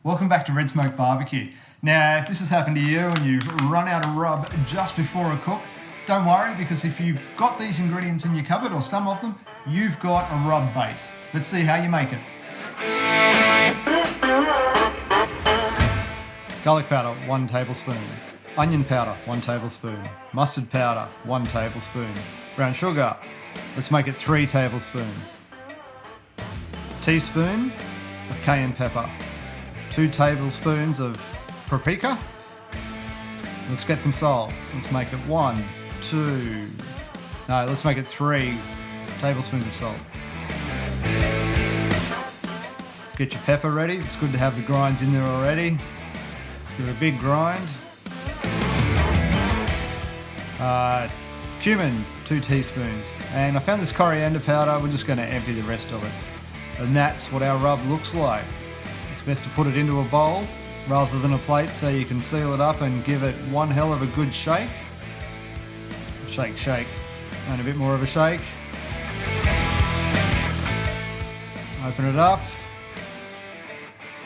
Welcome back to Red Smoke Barbecue. Now, if this has happened to you and you've run out of rub just before a cook, don't worry, because if you've got these ingredients in your cupboard, or some of them, you've got a rub base. Let's see how you make it. Garlic powder, 1 tablespoon. Onion powder, 1 tablespoon. Mustard powder, 1 tablespoon. Brown sugar, let's make it 3 tablespoons. Teaspoon of cayenne pepper. 2 tablespoons of paprika. Let's get some salt. Let's make it 3 tablespoons of salt. Get your pepper ready. It's good to have the grinds in there already. Give it a big grind. Cumin, 2 teaspoons. And I found this coriander powder. We're just going to empty the rest of it. And that's what our rub looks like. It's best to put it into a bowl rather than a plate so you can seal it up and give it one hell of a good shake. Shake, shake. And a bit more of a shake. Open it up.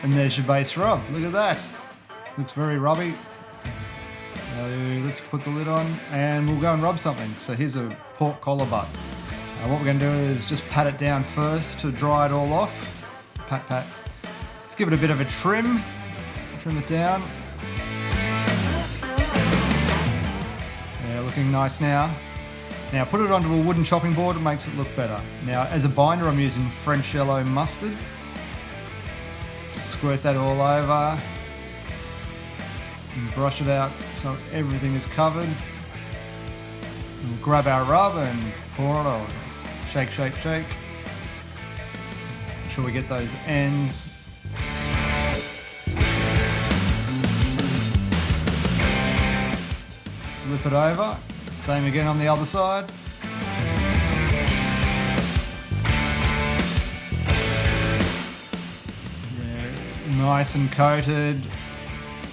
And there's your base rub. Look at that. Looks very rubby. Let's put the lid on and we'll go and rub something. So here's a pork collar butt. What we're going to do is just pat it down first to dry it all off. Pat, pat. Let's give it a bit of a trim. Trim it down. Yeah, looking nice now. Now put it onto a wooden chopping board, it makes it look better. Now as a binder I'm using French yellow mustard. Just squirt that all over. And brush it out so everything is covered. And we'll grab our rub and pour it on. Shake, shake, shake. Make sure we get those ends. Flip it over. Same again on the other side. Yeah, nice and coated.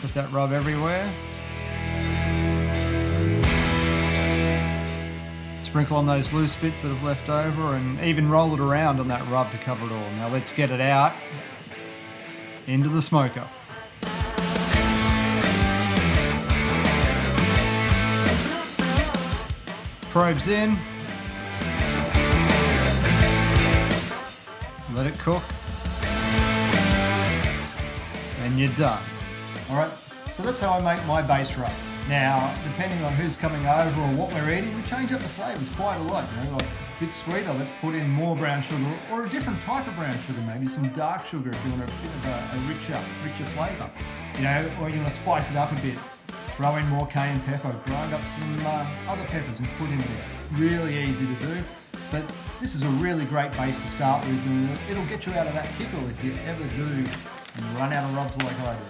Put that rub everywhere. Sprinkle on those loose bits that have left over and even roll it around on that rub to cover it all. Now let's get it out into the smoker. Probes in. Let it cook. And you're done. Alright, so that's how I make my base rub. Now, depending on who's coming over or what we're eating, we change up the flavours quite a lot. You know, like a bit sweeter, let's put in more brown sugar, or a different type of brown sugar, maybe some dark sugar if you want a bit of a richer flavour. You know, or you want to spice it up a bit. Throw in more cayenne pepper, grind up some other peppers and put in there. Really easy to do, but this is a really great base to start with, and it'll get you out of that pickle if you ever do run out of rubs like I do.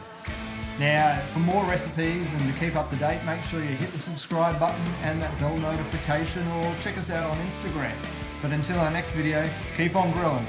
Now, for more recipes and to keep up to date, make sure you hit the subscribe button and that bell notification, or check us out on Instagram. But until our next video, keep on grilling.